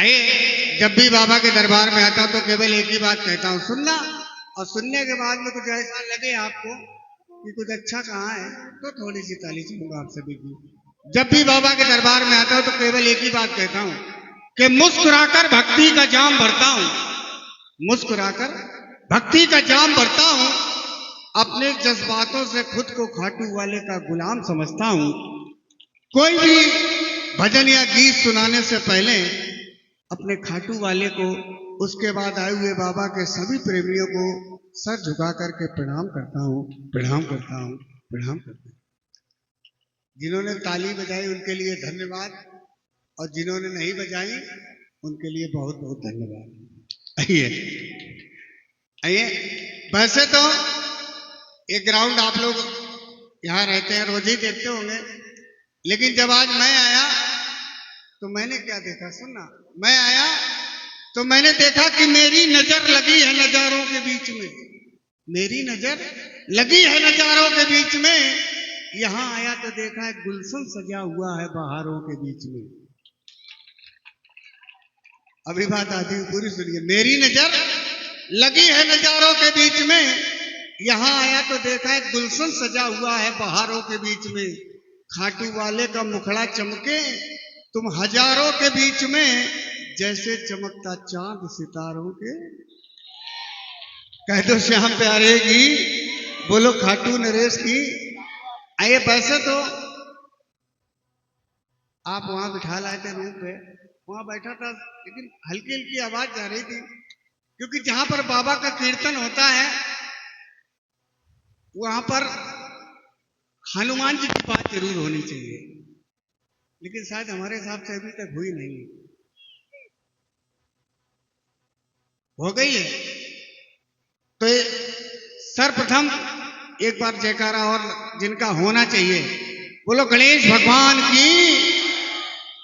आइए, जब भी बाबा के दरबार में आता तो केवल एक ही बात कहता हूँ, सुनना। और सुनने के बाद में कुछ ऐसा लगे आपको कि कुछ अच्छा कहा है तो थोड़ी सी ताली चलूंगा आप सभी की। जब भी बाबा के दरबार में आता हूँ तो केवल एक ही बात कहता हूँ कि मुस्कुराकर भक्ति का जाम भरता हूँ, मुस्कुराकर भक्ति का जाम भरता हूँ। अपने जज्बातों से खुद को खाटू वाले का गुलाम समझता हूँ। कोई भी भजन या गीत सुनाने से पहले अपने खाटू वाले को, उसके बाद आए हुए बाबा के सभी प्रेमियों को सर झुका करके प्रणाम करता हूँ, प्रणाम करता हूँ, प्रणाम करता हूँ। जिन्होंने ताली बजाई उनके लिए धन्यवाद, और जिन्होंने नहीं बजाई उनके लिए बहुत बहुत धन्यवाद। आइए आइए, वैसे तो ये ग्राउंड आप लोग यहाँ रहते हैं, रोज ही देखते होंगे, लेकिन जब आज मैं आया तो मैंने क्या देखा, सुनना। मैं आया तो मैंने देखा कि मेरी नजर लगी है नजारों के बीच में, मेरी नजर लगी है नजारों के बीच में। यहां आया तो देखा है गुलशन सजा हुआ है बहारों के बीच में। अभी बात आती है, पूरी सुनिए। मेरी नजर लगी है नजारों के बीच में, यहां आया तो देखा है गुलशन सजा हुआ है बहारों के बीच में। खाटू वाले का मुखड़ा चमके तुम हजारों के बीच में, जैसे चमकता चांद सितारों के। कह दो श्याम प्यारे की, बोलो खाटू नरेश की। आइए, वैसे तो आप वहां बिठा लाए थे रूम पे, वहां बैठा था, लेकिन हल्की हल्की आवाज जा रही थी, क्योंकि जहां पर बाबा का कीर्तन होता है वहां पर हनुमान जी की बात जरूर होनी चाहिए, लेकिन शायद हमारे हिसाब से अभी तक हुई नहीं। हो गई है तो सर्वप्रथम एक बार जयकारा और जिनका होना चाहिए, बोलो गणेश भगवान की,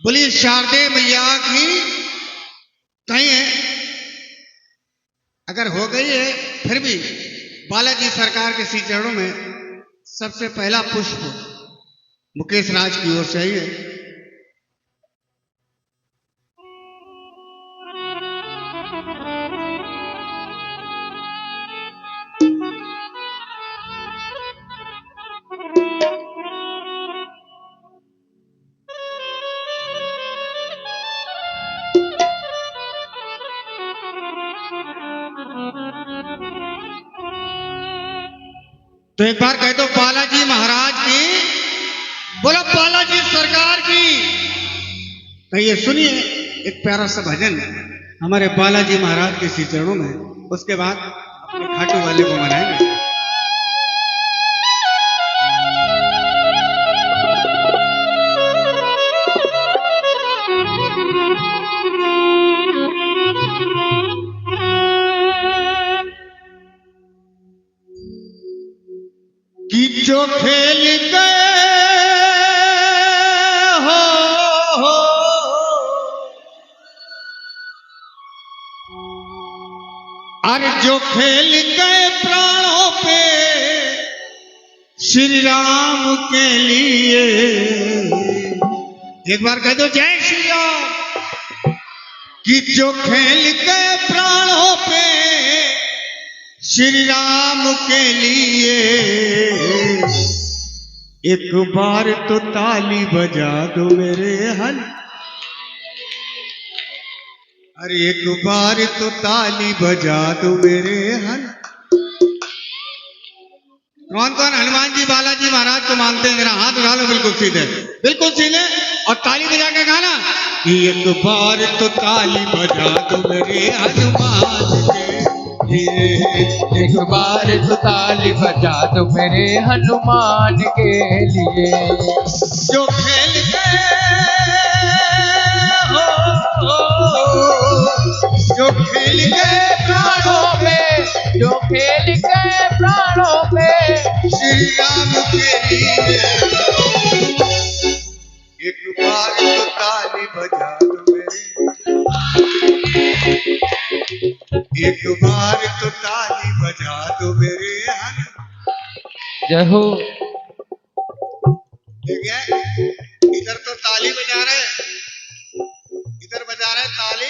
बोलिए शारदे मैया की। कहीं है, अगर हो गई है फिर भी बालाजी सरकार के श्री चरणों में सबसे पहला पुष्प मुकेश राज की ओर से ही है। तो एक बार कह दो बालाजी महाराज की, बोलो बालाजी सरकार की। कहिए, सुनिए एक प्यारा सा भजन हमारे बालाजी महाराज के श्री चरणों में, उसके बाद अपने खाटू वाले को मनाएंगे। कि जो खेल गए हो अरे जो खेल गए प्राणों पे श्री राम के लिए। एक बार कह दो जय श्री राम। कि जो खेल गए प्राणों पे श्री राम के लिए, एक बार तो ताली बजा दो मेरे हल। अरे एक बार तो ताली बजा दो मेरे हल। कौन कौन हनुमान जी बालाजी महाराज को मानते हैं, मेरा हाथ उठा लो, बिल्कुल सीधे, बिल्कुल सीधे, और ताली बजा के गाना। एक बार तो ताली बजा दो मेरे हनुमान के, एक बार तो ताली बजा दो मेरे हनुमान के लिए। जो खेल गए हो, जो खेल गए प्राणों में, जो खेल गए प्राणों में श्री राम के लिए, एक बार तो ताली बजा दो मेरे, एक बार तो ताली बजा दो मेरे जय हो। ठीक है, इधर तो ताली बजा रहे, इधर बजा रहे ताली,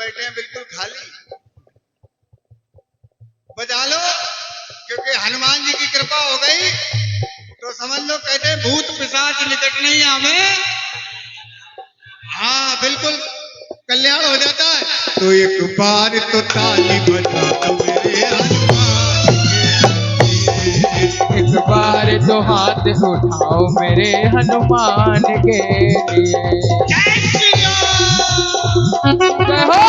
बैठे हैं बिल्कुल खाली। बजा लो, क्योंकि हनुमान जी की कृपा हो गई तो समझ लो, कहते हैं भूत पिशाच निकट नहीं आवे। हाँ बिल्कुल कल्याण हो जाता है। तो एक बार तो ताली बजा दो मेरे हनुमान के लिए। एक बार तो हाथ उठाओ मेरे हनुमान के लिए। जय श्री राम। जय हो।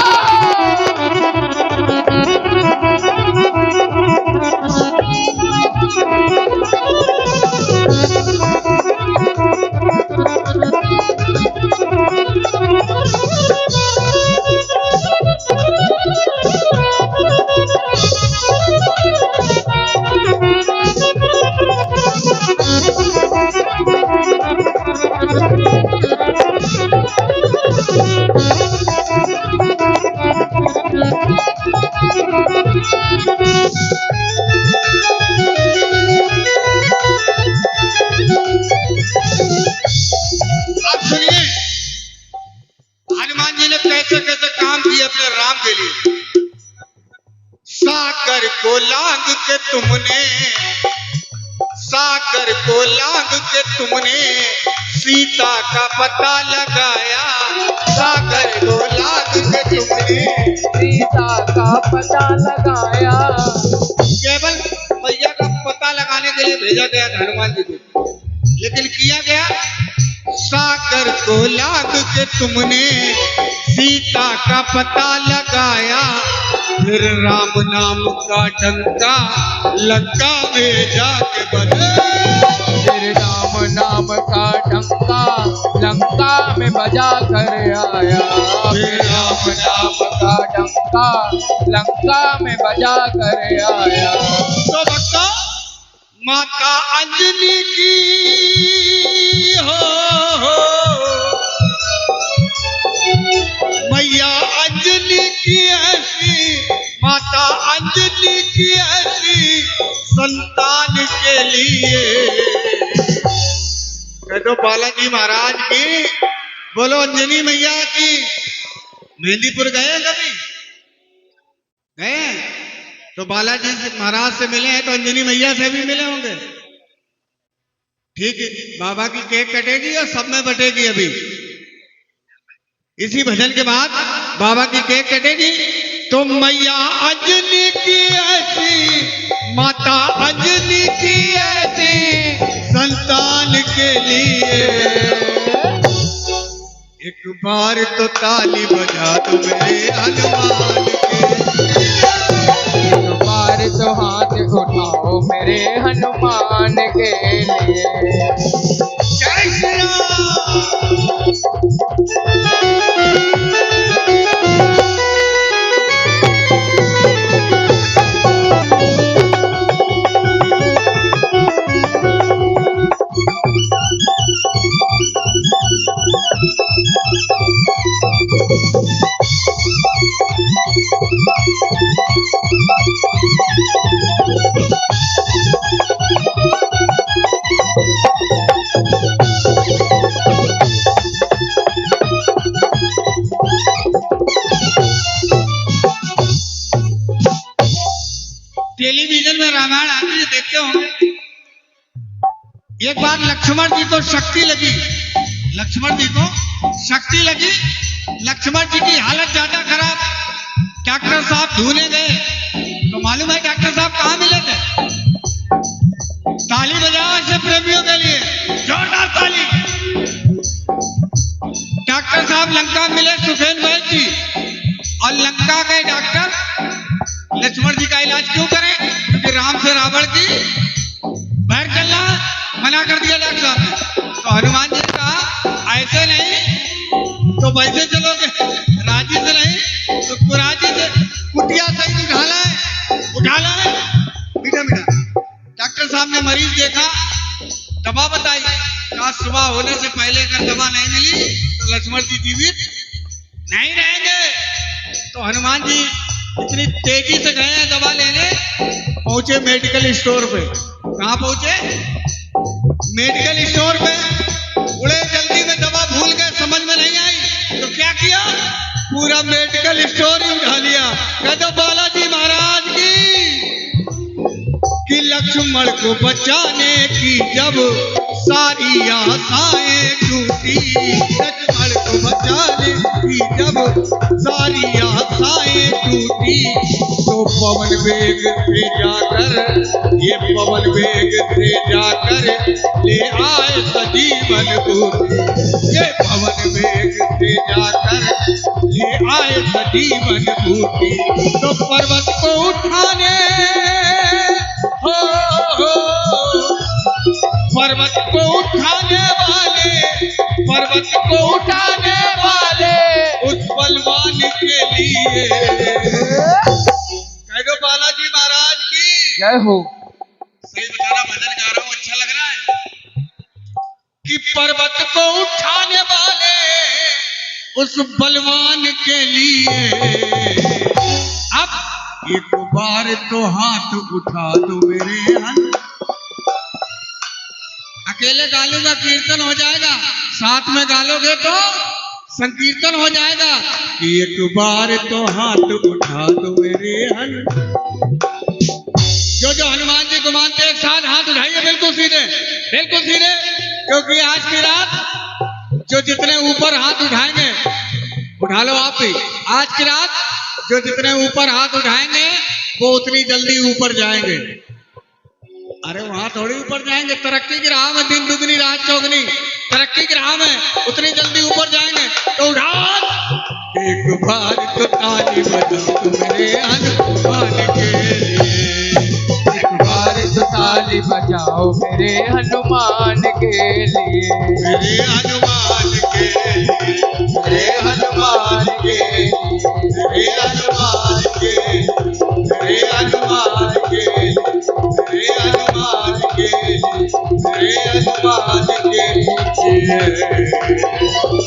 अब सुनिए, हनुमान जी ने कैसे कैसे काम किए अपने राम के लिए। सागर को लांग के तुमने, सागर को लांग के तुमने सीता का पता लगाया। सागर को लांग के तुमने सीता का पता लगाया। केवल मैया का पता लगाने के लिए भेजा गया था हनुमान जी को, लेकिन किया गया सागर को लांग के तुमने सीता का पता लगाया। फिर राम नाम का डंका लंका में जाके बजे। फिर राम नाम का डंका लंका में बजा कर आया। फिर राम नाम का डंका लंका में बजा कर आया। तो भक्तों, माता अंजनी की हो मैया अंजनी की ऐसी, माता अंजनी की ऐसी संतान के लिए। कह दो बालाजी महाराज की, बोलो अंजनी मैया की। मेहंदीपुर गए कभी? गए? तो बालाजी महाराज से मिले हैं तो अंजनी मैया से भी मिले होंगे। ठीक है, बाबा की केक कटेगी और सब में बटेगी। अभी इसी भजन के बाद बाबा की केक कटेगी। तो मैया अंजनी की ऐसी, माता अंजनी की ऐसी संतान के लिए। एक बार तो ताली बजा दो मेरे हनुमान के। एक बार तो हाथ उठाओ मेरे हनुमान के लिए। जय श्री राम। टेलीविजन में रामायण आती है, देखते होंगे। एक बार लक्ष्मण जी को शक्ति लगी, लक्ष्मण जी को शक्ति लगी। लक्ष्मण जी की हालत ज्यादा खराब। डॉक्टर साहब ढूंढने गए तो मालूम है डॉक्टर साहब कहाँ मिले थे? ताली बजाओ ऐसे प्रेमियों के लिए, जोरदार ताली। डॉक्टर साहब लंका मिले सुखेन वैद्य जी, और लंका के डॉक्टर लक्ष्मण जी का इलाज क्यों करें? क्योंकि राम से रावण की बैर चलना मना कर दिया डॉक्टर साहब ने। तो हनुमान जी ने कहा ऐसे नहीं तो वैसे चलोगे, राजी से नहीं तो कुराजी से, कुटिया से ही उठा लाए। मीठा मीठा डॉक्टर साहब ने मरीज देखा, दवा बताई, कहा सुबह होने से पहले अगर दवा नहीं मिली तो लक्ष्मण जी जीवित नहीं रहेंगे। तो हनुमान जी इतनी तेजी से गए हैं दवा लेने, पहुंचे मेडिकल स्टोर पे। कहाँ पहुंचे? मेडिकल स्टोर पे। उड़े जल्दी में दवा भूल गए, समझ में नहीं आई तो क्या किया? पूरा मेडिकल स्टोर ही उठा लिया। कह दो बालाजी महाराज की कि लक्ष्मण को बचाने की जब सारी आशाएं टूटी, लक्ष्मण को बचाने की जब सारी आशाएं टूटी, तो पवन वेग से जाकर, ये पवन वेग से जाकर ले आए सजीवन बूटी, ये पवन वेग से जाकर ले आए सजीवन बूटी। तो पर्वत को उठाने पर्वत को उठाने वाले, पर्वत को उठाने वाले उस बलवान के लिए कह दो बालाजी महाराज की जय हो। सही बताना, भजन गा रहा हूँ, अच्छा लग रहा है कि पर्वत को उठाने वाले उस बलवान के लिए अब एक बार तो हाथ उठा दो मेरे हन। अकेले गा लूंगा कीर्तन हो जाएगा, साथ में गा लोगे तो संकीर्तन हो जाएगा। एक बार तो हाथ उठा दो मेरे हन। जो हनुमान जी को मानते एक साथ हाथ उठाइए, बिल्कुल सीधे, बिल्कुल सीधे, क्योंकि आज की रात जो जितने ऊपर हाथ उठाएंगे, उठा लो आप भी, आज की रात जो जितने ऊपर हाथ उठाएंगे वो उतनी जल्दी ऊपर जाएंगे। अरे वहां थोड़ी ऊपर जाएंगे, तरक्की की राह में दिन दुगनी रात चौगनी, तरक्की की राह में उतनी जल्दी ऊपर जाएंगे। तो उठा एक बार तो ताली बजाओ मेरे हनुमान के लिए, एक बार तो ताली बजाओ मेरे हनुमान के लिए, मेरे हनुमान के लिए, मेरे हनुमान के लिए, मेरे हनुमान के, मेरे हनुमान के, मेरे हनुमान के, मेरे हनुमान के लिए।